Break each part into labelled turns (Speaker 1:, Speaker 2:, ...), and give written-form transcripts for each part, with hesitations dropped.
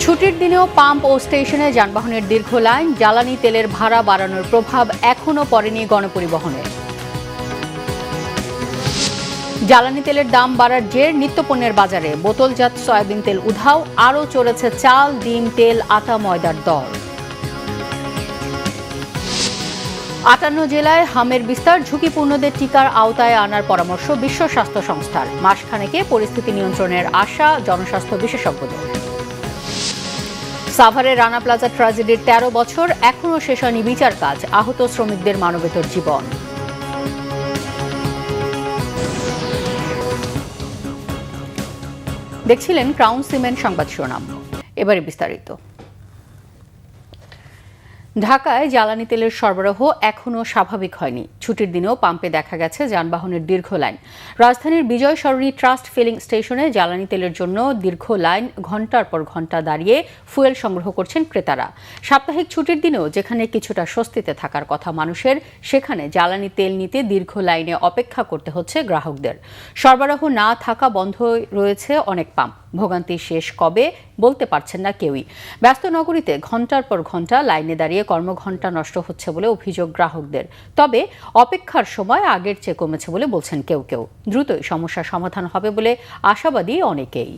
Speaker 1: ছুটির দিনেও পাম্প ও স্টেশনে যানবাহনের দীর্ঘ লাইন, জ্বালানি তেলের ভাড়া বাড়ানোর প্রভাব এখনও পড়েনি গণপরিবহনে। জ্বালানি তেলের দাম বাড়ার জের নিত্যপণ্যের বাজারে, বোতলজাত সয়াবিন তেল উধাও, আরও চড়েছে চাল, ডিম, তেল, আটা, ময়দার দর। ৫৮ জেলায় হামের বিস্তার, ঝুঁকিপূর্ণদের টিকার আওতায় আনার পরামর্শ বিশ্ব স্বাস্থ্য সংস্থার। মাসখানেকে পরিস্থিতি নিয়ন্ত্রণের আশা জনস্বাস্থ্য বিশেষজ্ঞদের। সাভারে রানা প্লাজা ট্র্যাজেডির ১৩ বছর, এখনও শেষ হয়নি বিচার কাজ, আহত শ্রমিকদের মানবেতর জীবন। দেখছিলেন ক্রাউন সিমেন্ট সংবাদ শিরোনাম, এবারে বিস্তারিত। ঢাকায় জ্বালানি তেলের সরবরাহ এখনও স্বাভাবিক হয়নি। ছুটির দিনেও পাম্পে দেখা গেছে যানবাহনের দীর্ঘ লাইন। রাজধানীর বিজয় সরণি ট্রাস্ট ফিলিং স্টেশনে জ্বালানি তেলের জন্য দীর্ঘ লাইন, ঘণ্টার পর ঘণ্টা দাঁড়িয়ে ফুয়েল সংগ্রহ করছেন ক্রেতারা। সাপ্তাহিক ছুটির দিনেও যেখানে কিছুটা স্বস্তিতে থাকার কথা মানুষের, সেখানে জ্বালানি তেল নিতে দীর্ঘ লাইনে অপেক্ষা করতে হচ্ছে গ্রাহকদের। সরবরাহ না থাকা বন্ধ রয়েছে অনেক পাম্প। ভোগান্তি শেষ কবে বলতে পারছেন না কেউই। ব্যস্ত নগরীতে ঘণ্টার পর ঘণ্টা লাইনে দাঁড়িয়ে কর্মঘণ্টা নষ্ট হচ্ছে বলে অভিযোগ গ্রাহকদের। তবে অপেক্ষার সময় আগের চেয়ে কমেছে বলে বলছেন কেউ কেউ। দ্রুতই সমস্যার সমাধান হবে বলে আশাবাদী অনেকেই।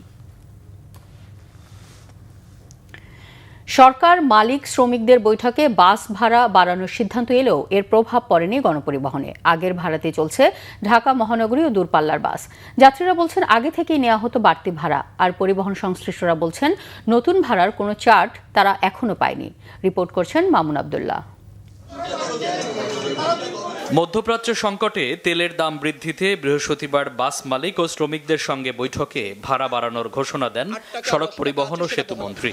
Speaker 1: সরকার, মালিক, শ্রমিকদের বৈঠকে বাস ভাড়া বাড়ানোর সিদ্ধান্ত এলেও এর প্রভাব পড়েনি গণপরিবহনে। আগের ভাড়াতে চলছে ঢাকা মহানগরী ও দূরপাল্লার বাস। যাত্রীরা বলছেন আগে থেকেই নেওয়া হতো বাড়তি ভাড়া, আর পরিবহন সংশ্লিষ্টরা বলছেন নতুন ভাড়ার কোনো চার্ট তারা এখনো পায়নি। রিপোর্ট করছেন মামুন আবদুল্লাহ।
Speaker 2: মধ্যপ্রাচ্য সংকটে তেলের দাম বৃদ্ধিতে বৃহস্পতিবার বাস মালিক ও শ্রমিকদের সঙ্গে বৈঠকে ভাড়া বাড়ানোর ঘোষণা দেন সড়ক পরিবহন ও সেতু মন্ত্রী।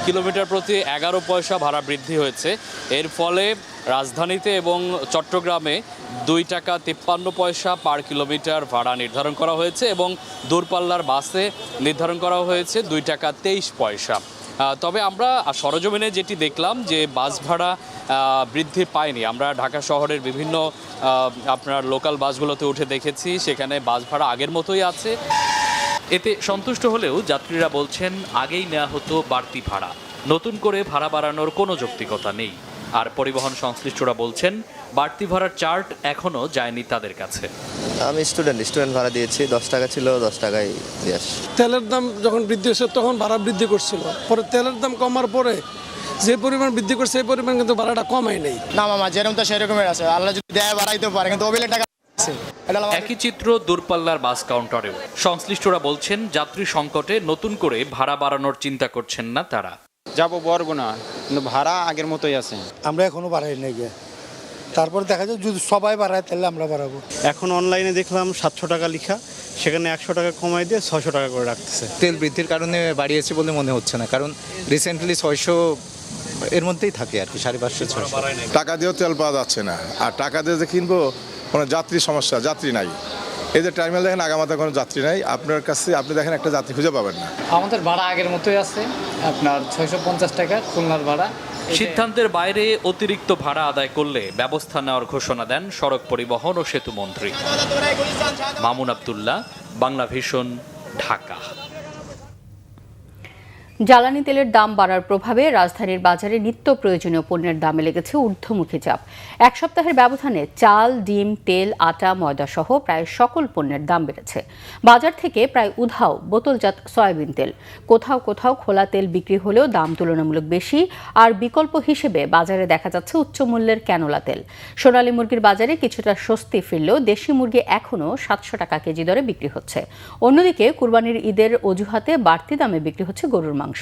Speaker 2: কিলোমিটার প্রতি 11 পয়সা ভাড়া বৃদ্ধি হয়েছে। এর ফলে রাজধানীতে এবং চট্টগ্রামে 2 টাকা 53 পয়সা পার কিলোমিটার ভাড়া নির্ধারণ করা হয়েছে এবং দূরপাল্লার বাসে নির্ধারণ করা হয়েছে 2 টাকা 23 পয়সা। তবে আমরা সরজমিনে যেটি দেখলাম যে বাস ভাড়া বৃদ্ধি পায়নি। আমরা ঢাকা শহরের বিভিন্ন আপনার লোকাল বাসগুলোতে উঠে দেখেছি, সেখানে বাস ভাড়া আগের মতোই আছে। এতে সন্তুষ্ট হলেও যাত্রীরা বলছেন আগেই নেওয়া হতো বাড়তি ভাড়া, নতুন করে ভাড়া বাড়ানোর কোনো যৌক্তিকতা নেই। আর পরিবহন সংশ্লিষ্টরা বলছেন বাড়তি ভাড়ার চার্ট এখনও যায়নি তাদের কাছে।
Speaker 3: আমি স্টুডেন্ট ভাড়া দিয়েছি, 10 টাকা ছিল, 10 টাকায় দিয়ে আসি।
Speaker 4: তেলের দাম যখন বৃদ্ধি হয়েছে তখন ভাড়া বৃদ্ধি করছিল, পরে তেলের দাম কমার পরে যে পরিমাণ বৃদ্ধি করছে সেই পরিমাণ কিন্তু ভাড়াটা কমায় নেই।
Speaker 5: না মামা, যেরকম তো সেরকমের আছে, আল্লাহ যদি দেয় বাড়াইতে পারে, কিন্তু অবিলের টাকা আছে।
Speaker 2: একই চিত্র দূরপাল্লার বাস কাউন্টারেও। সংশ্লিষ্টরা বলছেন যাত্রী সংকটে নতুন করে ভাড়া বাড়ানোর চিন্তা করছেন না তারা।
Speaker 6: যাবো বরগুনা, কিন্তু ভাড়া আগের মতোই আছে।
Speaker 4: আমরা এখনো বাড়াই নাই, তারপরে দেখা যায় যদি সবাই বাড়ায় তাহলে আমরা বাড়াবো।
Speaker 7: এখন অনলাইনে দেখলাম 700 টাকা লেখা, সেখানে 100 টাকা কমাই দিয়ে 600 টাকা করে রাখতেছে।
Speaker 8: তেল বৃদ্ধির কারণে বাড়িয়েছে বলে মনে হচ্ছে না, কারণ রিসেন্টলি 600 এর মধ্যেই থাকে আর কি, 550-600
Speaker 9: টাকা দিয়েও তেল পাওয়া যাচ্ছে না। আর টাকা দিয়ে যে কিনবো, কোনো যাত্রী সমস্যা, যাত্রী নাই। এই যে টার্মিনাল দেখেন আগামাতে কোনো যাত্রী নাই, আপনার কাছে আপনি দেখেন একটা যাত্রী খুঁজে পাবেন না।
Speaker 10: আমাদের ভাড়া আগের মতোই আছে, আপনার 650 টাকা খুলনার ভাড়া।
Speaker 2: সিদ্ধান্তের বাইরে অতিরিক্ত ভাড়া আদায় করলে ব্যবস্থা নেওয়ার ঘোষণা দেন সড়ক পরিবহন ও সেতু মন্ত্রী। মামুন আবদুল্লাহ, বাংলা ভিশন, ঢাকা।
Speaker 1: জ্বালানি তেলের দাম বাড়ার প্রভাবে রাজধানীর বাজারে নিত্য প্রয়োজনীয় পণ্যের দামে লেগেছে ঊর্ধ্বমুখী চাপ। এক সপ্তাহের ব্যবধানে চাল, ডিম, তেল, আটা, ময়দা সহ প্রায় সকল পণ্যের দাম বেড়েছে। বাজার থেকে প্রায় উধাও বোতলজাত সয়াবিন তেল। কোথাও কোথাও খোলা তেল বিক্রি হলেও দাম তুলনামূলক বেশি। আর বিকল্প হিসেবে বাজারে দেখা যাচ্ছে উচ্চ মূল্যের ক্যানোলা তেল। সোনালী মুরগির বাজারে কিছুটা স্বস্তি ফিরলেও দেশি মুরগি এখনও 700 টাকা কেজি দরে বিক্রি হচ্ছে। অন্যদিকে কুরবানির ঈদের অজুহাতে বাড়তি দামে বিক্রি হচ্ছে গরুর মাংস।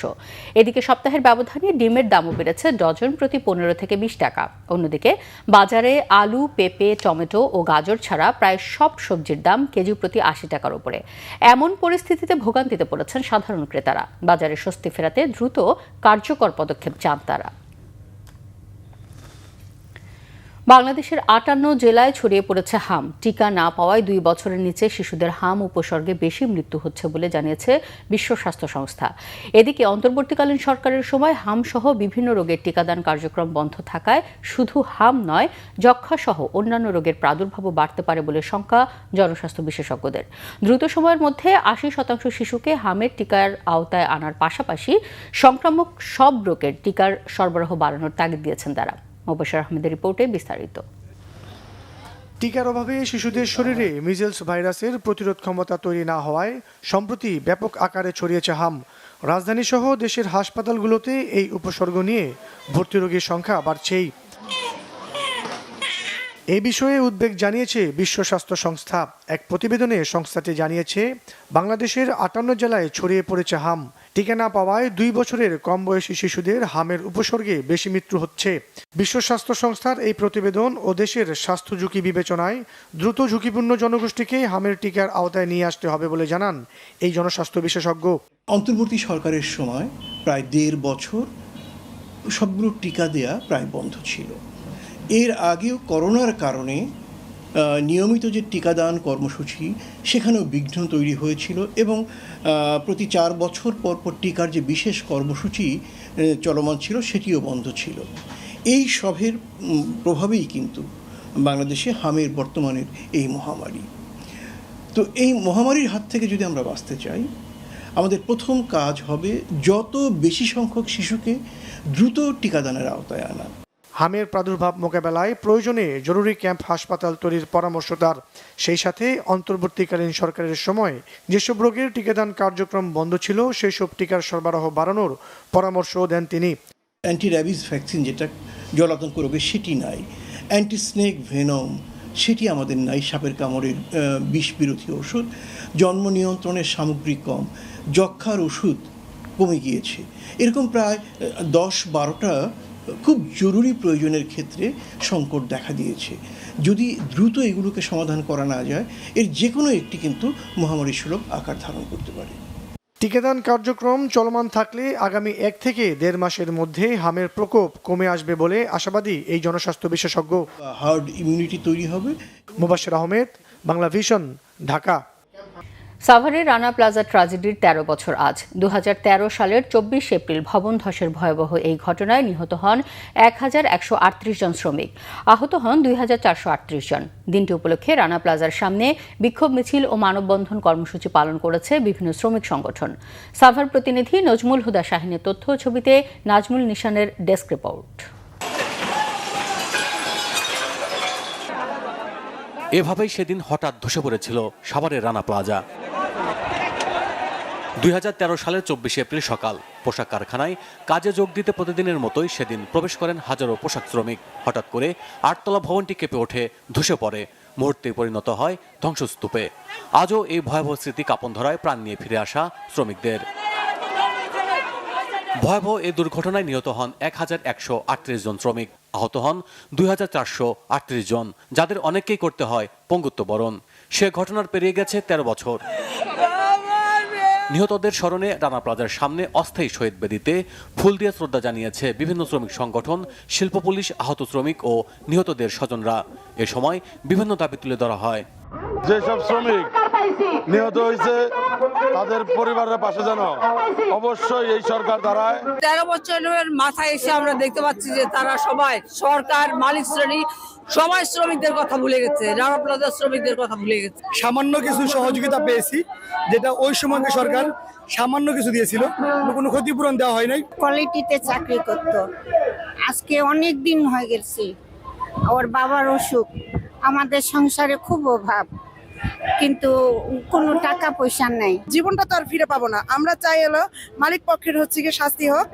Speaker 1: এদিকে সপ্তাহের ব্যবধানে ডিমের দামও বেড়েছে ডজন প্রতি 15 থেকে 20 টাকা। অন্যদিকে বাজারে আলু, পেঁপে, টমেটো ও গাজর ছাড়া প্রায় সব সবজির দাম কেজি প্রতি 80 টাকার উপরে। এমন পরিস্থিতিতে ভোগান্তিতে পড়েছেন সাধারণ ক্রেতারা। বাজারে স্বস্তি ফেরাতে দ্রুত কার্যকর পদক্ষেপ চান তারা। বাংলাদেশের 58 জেলায় ছড়িয়ে পড়েছে হাম। টিকা না পাওয়ায় 2 বছরের নিচে শিশুদের হাম উপসর্গে বেশি মৃত্যু হচ্ছে বলে জানিয়েছে বিশ্ব স্বাস্থ্য সংস্থা। এদিকে অন্তর্বর্তীকালীন সরকারের সময় হাম সহ বিভিন্ন রোগের টিকাদান কার্যক্রম বন্ধ থাকায় শুধু হাম নয়, যক্ষ্মা সহ অন্যান্য রোগের প্রাদুর্ভাবও বাড়তে পারে বলে শঙ্কা জনস্বাস্থ্য বিশেষজ্ঞদের। দ্রুত সময়ের মধ্যে 80% শিশুকে হামের টিকার আওতায় আনার পাশাপাশি সংক্রামক সব রোগের টিকার সরবরাহ বাড়ানোর তাগিদ দিয়েছেন তারা। মোবাশ্বের আহমেদের রিপোর্টে বিস্তারিত।
Speaker 11: টিকার অভাবে শিশুদের শরীরে মিজেলস ভাইরাসের প্রতিরোধ ক্ষমতা তৈরি না হওয়ায় সম্প্রতি ব্যাপক আকারে ছড়িয়েছে হাম। রাজধানী সহ দেশের হাসপাতালগুলোতে এই উপসর্গ নিয়ে ভর্তি রোগীর সংখ্যা বাড়ছেই। এ বিষয়ে উদ্বেগ জানিয়েছে বিশ্ব স্বাস্থ্য সংস্থা। এক প্রতিবেদনে সংস্থাটি জানিয়েছে, বাংলাদেশের 58 জেলায় ছড়িয়ে পড়েছে হাম। টিকা না পাওয়ায় 2 বছরের কম বয়সী শিশুদের হামের উপসর্গে বেশি মৃত্যু হচ্ছে। বিশ্ব স্বাস্থ্য সংস্থার এই প্রতিবেদন ও দেশের স্বাস্থ্য ঝুঁকি বিবেচনায় দ্রুত ঝুঁকিপূর্ণ জনগোষ্ঠীকে হামের টিকার আওতায় নিয়ে আসতে হবে বলে জানান এই জনস্বাস্থ্য বিশেষজ্ঞ।
Speaker 12: অন্তর্বর্তী সরকারের সময় প্রায় 1.5 বছর সবগুলো টিকা দেয়া প্রায় বন্ধ ছিল। এর আগেও করোনার কারণে নিয়মিত যে টিকাদান কর্মসূচি সেখানেও বিঘ্ন তৈরি হয়েছিল এবং প্রতি 4 বছর পর পর টিকার যে বিশেষ কর্মসূচি চলমান ছিল সেটিও বন্ধ ছিল। এই সবের প্রভাবেই কিন্তু বাংলাদেশে হামের বর্তমানের এই মহামারী। তো এই মহামারীর হাত থেকে যদি আমরা বাঁচতে চাই, আমাদের প্রথম কাজ হবে যত বেশি সংখ্যক শিশুকে দ্রুত টিকাদানের আওতায় আনা।
Speaker 11: হামের প্রাদুর্ভাব মোকাবেলায় প্রয়োজনে জরুরি ক্যাম্প হাসপাতাল তৈরির পরামর্শ তার। সেই সাথে অন্তর্বর্তীকালীন সরকারের সময় যেসব রোগের টিকাদান কার্যক্রম বন্ধ ছিল সেই সব টিকার সরবরাহ বাড়ানোর পরামর্শ দেন তিনি।
Speaker 12: অ্যান্টি র্যাবিস ভ্যাকসিন যেটা জলাতঙ্ক রোগের সেটি নাই, অ্যান্টি স্নেক ভেনম সেটি আমাদের নাই, সাপের কামড়ের বিষ বিরোধী ওষুধ, জন্ম নিয়ন্ত্রণের সামগ্রী কম, যক্ষ্মার ওষুধ কমে গিয়েছে। এরকম প্রায় 10-12টা খুব জরুরি প্রয়োজনের ক্ষেত্রে সংকট দেখা দিয়েছে। যদি দ্রুত এগুলোকে সমাধান করা না যায়, এর যে কোনো একটি কিন্তু মহামারী সুলভ আকার ধারণ করতে পারে।
Speaker 11: টিকাদান কার্যক্রম চলমান থাকলে আগামী 1 থেকে 1.5 মাসের মধ্যে হামের প্রকোপ কমে আসবে বলে আশাবাদী এই জনস্বাস্থ্য বিশেষজ্ঞ।
Speaker 12: হার্ড ইমিউনিটি তৈরি হবে।
Speaker 11: মোবাশ্বের আহমেদ, বাংলা ভিশন, ঢাকা।
Speaker 1: সাভারের রানা প্লাজা ট্র্যাজেডির 13 বছর আজ। 2013 সালের 24 এপ্রিল ভবন ধসের ভয়াবহ এই ঘটনায় নিহত হন 1138 জন শ্রমিক, আহত হন 2438 জন। দিনটি উপলক্ষে রানা প্লাজার সামনে বিক্ষোভ মিছিল ও মানববন্ধন কর্মসূচি পালন করেছে বিভিন্ন শ্রমিক সংগঠন। সাভার প্রতিনিধি নজমুল হুদা শাহিনের তথ্য ছবিতে নাজমুল নিশানের ডেস্ক রিপোর্ট।
Speaker 13: এভাবেই সেদিন হঠাৎ ধসে পড়েছিল সাভারের রানা প্লাজা। 2013 সালের 24 এপ্রিল সকাল পোশাক কারখানায় কাজে যোগ দিতে প্রতিদিনের মতোই সেদিন প্রবেশ করেন হাজারো পোশাক শ্রমিক। হঠাৎ করে 8তলা ভবনটি কেঁপে ওঠে, ধসে পড়ে, মুহূর্তে পরিণত হয় ধ্বংসস্তূপে। আজও এই ভয়াবহ স্মৃতি কাঁপন ধরায় প্রাণ নিয়ে ফিরে আসা শ্রমিকদের। ভয়াবহ এই দুর্ঘটনায় নিহত হন 1138 জন শ্রমিক, আহত হন 2438 জন, যাদের অনেককেই করতে হয় পঙ্গুত্ব বরণ। সে ঘটনার পেরিয়ে গেছে 13 বছর। নিহতদের স্মরণে রানা প্লাজার সামনে অস্থায়ী শহীদ বেদিতে ফুল দিয়ে শ্রদ্ধা জানিয়েছে বিভিন্ন শ্রমিক সংগঠন, শিল্প পুলিশ, আহত শ্রমিক ও নিহতদের স্বজনরা। এ সময় বিভিন্ন দাবি তুলে ধরা হয়।
Speaker 9: যেসব শ্রমিক নিহত হয়েছে তাদের পরিবারের পাশে যেন অবশ্যই এই সরকার দাঁড়ায়।
Speaker 14: 13 বছরের মাথায় এসে আমরা দেখতে পাচ্ছি যে তারা সবাই, সরকার, মালিক শ্রেণী সবাই শ্রমিকদের কথা ভুলে গেছে, রানা প্লাজার শ্রমিকদের কথা ভুলে গেছে।
Speaker 15: সামান্য কিছু সহযোগিতা পেয়েছি, যেটা ওই সময় সরকার সামান্য কিছু দিয়েছিল, কোনো ক্ষতিপূরণ দেওয়া হয় নাই।
Speaker 16: কোয়ালিটিতে চাকরি করত, আজকে অনেক দিন হয়ে গেছে। ওর বাবার অসুখ, আমাদের সংসারে খুব অভাব, কিন্তু কোনো টাকা পয়সা নাই।
Speaker 17: জীবনটা তো আর ফিরে পাবো না। আমরা চাই হলো মালিক পক্ষের শাস্তি হোক।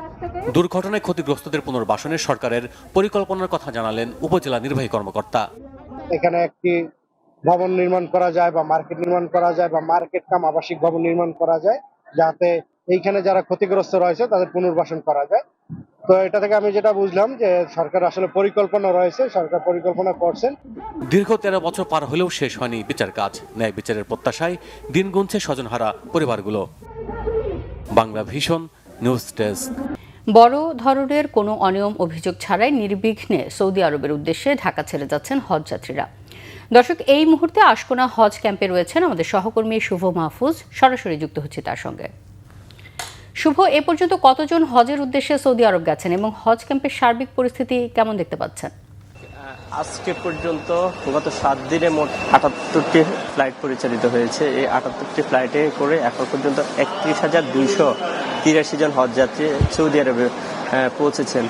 Speaker 13: দুর্ঘটনায় ক্ষতিগ্রস্তদের পুনর্বাসনে সরকারের পরিকল্পনার কথা জানালেন উপজেলা নির্বাহী কর্মকর্তা।
Speaker 18: এখানে একটি ভবন নির্মাণ করা যায় বা মার্কেট নির্মাণ করা যায় বা মার্কেট কাম আবাসিক ভবন নির্মাণ করা যায়, যাতে এইখানে যারা ক্ষতিগ্রস্ত রয়েছে তাদের পুনর্বাসন করা যায়। তো এটা থেকে আমি যেটা বুঝলাম যে সরকার আসলে পরিকল্পনা রয়েছে, সরকার পরিকল্পনা করছেন।
Speaker 13: দীর্ঘ 13 বছর পার হলেও শেষ হয়নি বিচার কাজ। ন্যায় বিচারের প্রত্যাশায় দিন গুনছে স্বজনহারা পরিবারগুলো। Bangla vision news desk.
Speaker 1: বড় ধরনের কোনো অনিয়ম অভিযোগ ছাড়াই নির্বিঘ্নে সৌদি আরবের উদ্দেশ্যে ঢাকা ছেড়ে যাচ্ছেন হজ যাত্রীরা। দর্শক, এই মুহূর্তে আশকোনা হজ ক্যাম্পে রয়েছেন আমাদের সহকর্মী শুভ মাহফুজ, সরাসরি যুক্ত হচ্ছে তার সঙ্গে। শুভ, এ পর্যন্ত কতজন হজের উদ্দেশ্যে সৌদি আরব গেছেন এবং হজ ক্যাম্পের সার্বিক পরিস্থিতি কেমন দেখতে পাচ্ছেন?
Speaker 19: আজকে পর্যন্ত গত 7 দিনে মোট 78টি ফ্লাইট পরিচালিত হয়েছে। এই 78টি ফ্লাইটে করে এখন পর্যন্ত 31,283 জন হজযাত্রী সৌদি আরবে পৌঁছেছেন।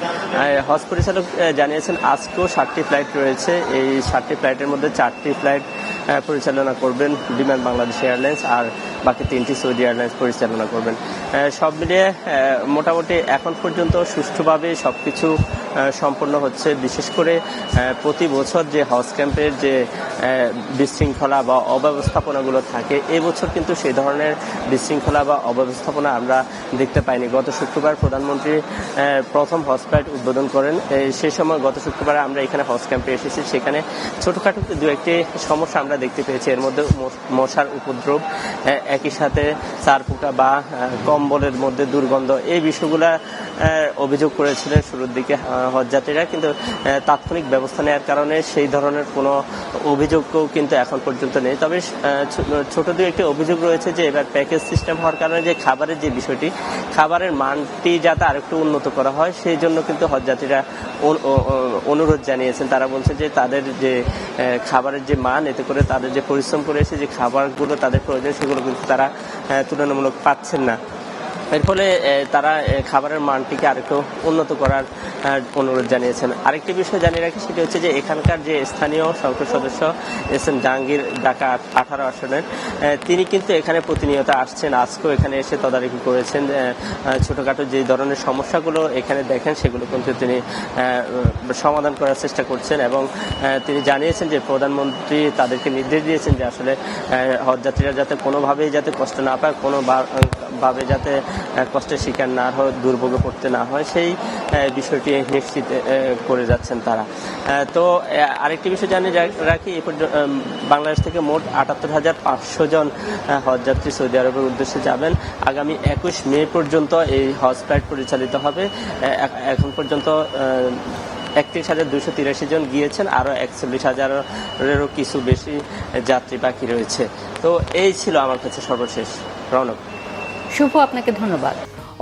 Speaker 19: হজ পরিচালক জানিয়েছেন আজকেও 7টি ফ্লাইট রয়েছে। এই 7টি ফ্লাইটের মধ্যে 4টি ফ্লাইট পরিচালনা করবেন বিমান বাংলাদেশ এয়ারলাইন্স, আর বাকি 3টি সৌদি এয়ারলাইন্স পরিচালনা করবেন। সব মিলিয়ে মোটামুটি এখন পর্যন্ত সুষ্ঠুভাবে সবকিছু সম্পন্ন হচ্ছে। বিশেষ করে প্রতি বছর যে হজ ক্যাম্পের যে বিশৃঙ্খলা বা অব্যবস্থাপনাগুলো থাকে, এই বছর কিন্তু সেই ধরনের বিশৃঙ্খলা বা অব্যবস্থাপনা আমরা দেখতে পাইনি। গত শুক্রবার প্রধানমন্ত্রী প্রথম হজ ফ্লাইট উদ্বোধন করেন। সেই সময় গত শুক্রবার আমরা এখানে হজ ক্যাম্পে এসেছি। সেখানে ছোটোখাটো দু একটি সমস্যা আমরা দেখতে পেয়েছি। এর মধ্যে মশার উপদ্রব, একই সাথে চারপোকা বা কম্বলের মধ্যে দুর্গন্ধ, এই বিষয়গুলা অভিযোগ করেছিলেন শুরুর দিকে হজযাত্রীরা, কিন্তু তাৎক্ষণিক ব্যবস্থা নেওয়ার কারণে সেই ধরনের কোনো অভিযোগও কিন্তু এখন পর্যন্ত নেই। তবে ছোট দু একটি অভিযোগ রয়েছে যে এবার প্যাকেজ সিস্টেম হওয়ার কারণে যে খাবারের যে বিষয়টি, খাবারের মানটি যাতে আরেকটু উন্নত করা হয়, সেই জন্য কিন্তু হজযাত্রীরা অনুরোধ জানিয়েছেন। তারা বলছে যে তাদের যে খাবারের যে মান, এতে করে তাদের যে পরিশ্রম করে এসে যে খাবারগুলো তাদের প্রয়োজন, সেগুলো কিন্তু তারা তুলনামূলক পাচ্ছেন না। এর ফলে তারা খাবারের মানটিকে আরেকটু উন্নত করার অনুরোধ জানিয়েছেন। আরেকটি বিষয় জানিয়ে রাখি, সেটি হচ্ছে যে এখানকার যে স্থানীয় সংসদ সদস্য এস এম জাহাঙ্গীর, ঢাকা 18 আসনের, তিনি কিন্তু এখানে প্রতিনিয়ত আসছেন। আজকেও এখানে এসে তদারকি করেছেন। ছোটোখাটো যে ধরনের সমস্যাগুলো এখানে দেখেন, সেগুলো কিন্তু তিনি সমাধান করার চেষ্টা করছেন এবং তিনি জানিয়েছেন যে প্রধানমন্ত্রী তাদেরকে নির্দেশ দিয়েছেন যে আসলে হজযাত্রীরা যাতে কোনোভাবেই যাতে কষ্ট না পায়, কোনোভাবে যাতে কষ্টের শিকার না হয়, দুর্ভোগে পড়তে না হয়, সেই বিষয়টি নিশ্চিত করে যাচ্ছেন তারা। তো আরেকটি বিষয় জানিয়ে রাখি, বাংলাদেশ থেকে মোট 78,500 জন হজযাত্রী সৌদি আরবের উদ্দেশ্যে যাবেন। আগামী 21 মে পর্যন্ত এই হজ ফ্লাইট পরিচালিত হবে। এখন পর্যন্ত 31,283 জন গিয়েছেন, আরও 41,000-এরও কিছু বেশি যাত্রী বাকি রয়েছে। তো এই ছিল আমার কাছে সর্বশেষ। রৌনক।
Speaker 1: শুভ, আপনাকে ধন্যবাদ।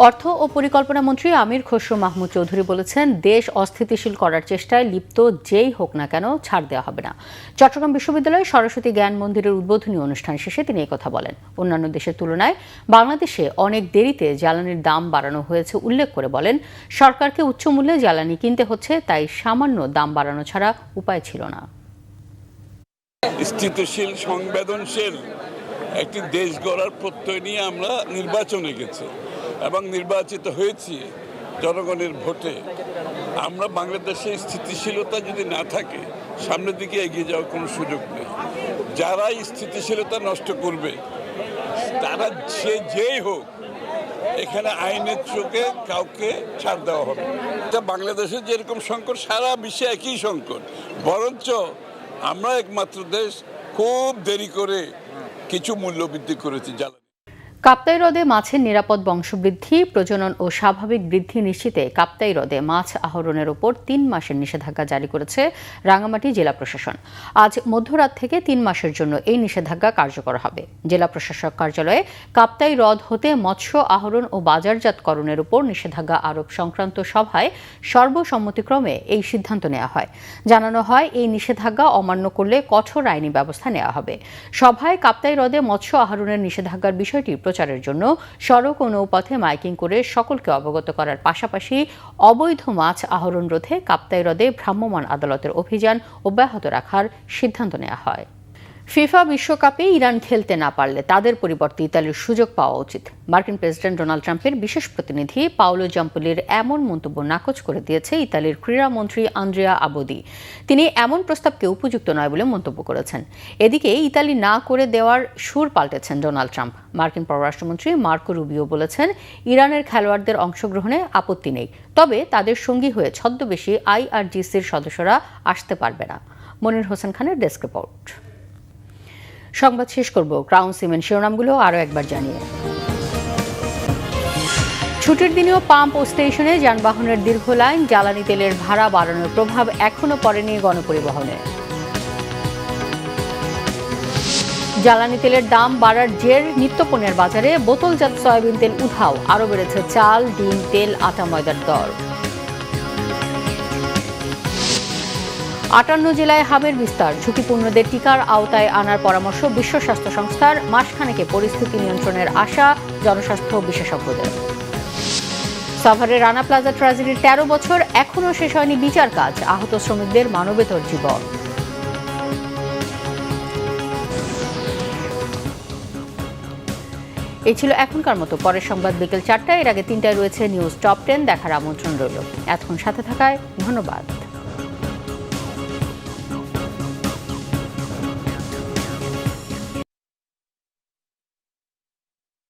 Speaker 1: অর্থ ও পরিকল্পনা মন্ত্রী আমির খসরু মাহমুদ চৌধুরী বলেছেন, দেশ অস্থিতিশীল করার চেষ্টায় লিপ্ত যেই হোক না কেন ছাড় দেওয়া হবে না। চট্টগ্রাম বিশ্ববিদ্যালয়ে সরস্বতী জ্ঞান মন্দিরের উদ্বোধনী অনুষ্ঠান শেষে তিনি কথা বলেন। অন্যান্য দেশের তুলনায় বাংলাদেশে অনেক দেরিতে জ্বালানির দাম বাড়ানো হয়েছে উল্লেখ করে বলেন, সরকারকে উচ্চ মূল্যে জ্বালানি কিনতে হচ্ছে, তাই সামান্য দাম বাড়ানো ছাড়া উপায় ছিল না।
Speaker 20: স্থিতিশীল, সংবেদনশীল একটি দেশ গড়ার প্রত্যয় নিয়ে আমরা নির্বাচনে গেছি এবং নির্বাচিত হয়েছি জনগণের ভোটে। আমরা বাংলাদেশে স্থিতিশীলতা যদি না থাকে, সামনের দিকে এগিয়ে যাওয়ার কোনো সুযোগ নেই। যারা স্থিতিশীলতা নষ্ট করবে, তারা যেই হোক, এখানে আইনের চোখে কাউকে ছাড় দেওয়া হবে। এটা বাংলাদেশের যেরকম সংকট, সারা বিশ্বে একই সংকট, বরঞ্চ আমরা একমাত্র দেশ খুব দেরি করে কিছু মূল্য বৃদ্ধি করেছি জ্বালানি।
Speaker 1: কাপ্তাই হ্রদে মাছের নিরাপদ বংশবৃদ্ধি, প্রজনন ও স্বাভাবিক বৃদ্ধি নিশ্চিতে কাপ্তাই হ্রদে মাছ আহরণের ওপর 3 মাসের নিষেধাজ্ঞা জারি করেছে রাঙামাটি জেলা প্রশাসন। আজ মধ্যরাত থেকে 3 মাসের জন্য এই নিষেধাজ্ঞা কার্যকর হবে। জেলা প্রশাসক কার্যালয়ে কাপ্তাই হ্রদ হতে মৎস্য আহরণ ও বাজারজাতকরণের উপর নিষেধাজ্ঞা আরোপ সংক্রান্ত সভায় সর্বসম্মতিক্রমে এই সিদ্ধান্ত নেওয়া হয়। জানানো হয়, এই নিষেধাজ্ঞা অমান্য করলে কঠোর আইনি ব্যবস্থা নেওয়া হবে। সভায় কাপ্তাই হ্রদে মৎস্য আহরণের নিষেধাজ্ঞার বিষয়টি প্রচারের জন্য সড়ক ও নৌপথে মাইকিং করে সকলকে অবগত করার পাশাপাশি অবৈধ মাছ আহরণ রোধে কাপ্তাই হ্রদে ভ্রাম্যমাণ আদালতের অভিযান অব্যাহত রাখার সিদ্ধান্ত নেওয়া হয়। ফিফা বিশ্বকাপে ইরান খেলতে না পারলে তাদের পরিবর্তে ইতালির সুযোগ পাওয়া উচিত। মার্কিন প্রেসিডেন্ট ডোনাল্ড ট্রাম্পের বিশেষ প্রতিনিধি পাওলো জাম্পোলির এমন মন্তব্য নাকচ করে দিয়েছে ইতালির ক্রীড়ামন্ত্রী আন্দ্রেয়া আবোদি। তিনি এমন প্রস্তাবকে উপযুক্ত নয় বলে মন্তব্য করেছেন। এদিকে ইতালি না করে দেওয়ার সুর পাল্টেছেন ডোনাল্ড ট্রাম্প। মার্কিন পররাষ্ট্রমন্ত্রী মার্কো রুবিও বলেছেন, ইরানের খেলোয়াড়দের অংশগ্রহণে আপত্তি নেই, তবে তাদের সঙ্গী হয়ে ছদ্মবেশী IRGCর সদস্যরা আসতে পারবে না। মনির হোসেন খানের ডেস্ক রিপোর্ট। সংবাদ শেষ করব ক্রাউন সিমেন্ট শিরোনামগুলো আরও একবার জানিয়ে। ছুটির দিনেও পাম্প ও স্টেশনে যানবাহনের দীর্ঘ লাইন, জ্বালানি তেলের ভাড়া বাড়ানোর প্রভাব এখনও পড়েনি গণপরিবহনে। জ্বালানি তেলের দাম বাড়ার জের নিত্যপণ্যের বাজারে বোতলজাত সয়াবিন তেল উধাও, আরও বেড়েছে চাল, ডিম, তেল, আটা, ময়দার দর। 58 জেলায় হামের বিস্তার, ঝুঁকিপূর্ণদের টিকার আওতায় আনার পরামর্শ বিশ্ব স্বাস্থ্য সংস্থার। মাসখানেকে পরিস্থিতি নিয়ন্ত্রণের আশা জনস্বাস্থ্য বিশেষজ্ঞদের। সাভারের রানা প্লাজা ট্র্যাজেডির 13 বছর, এখনও শেষ হয়নি বিচার কাজ, আহত শ্রমিকদের মানবেতর জীবন। এই ছিল এখনকার মতো। পরের সংবাদ বিকেল 4টায়, এর আগে 3টায় রয়েছে নিউজ টপ 10 দেখার আমন্ত্রণ রইল। এতক্ষণ সাথে থাকায় ধন্যবাদ।